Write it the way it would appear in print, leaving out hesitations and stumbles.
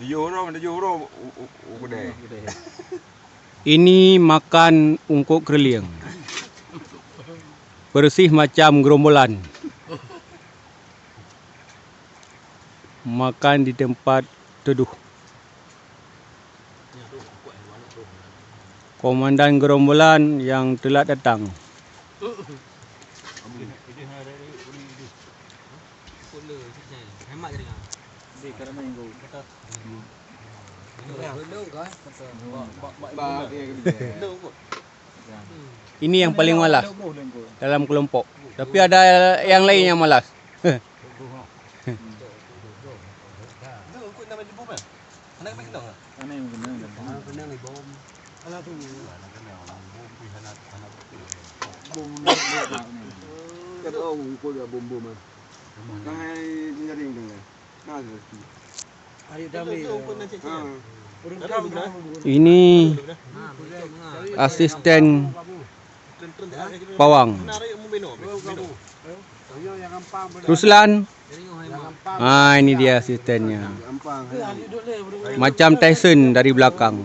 7 kedai. Ini makan ungkuk kerliang. Bersih macam gerombolan. Makan di tempat teduh. Komandan gerombolan yang telah datang. Ini yang paling malas dalam kelompok. Tapi ada yang lain yang malas. Ini asisten pawang. Ruslan. Ini dia asistennya. Macam Tyson dari belakang.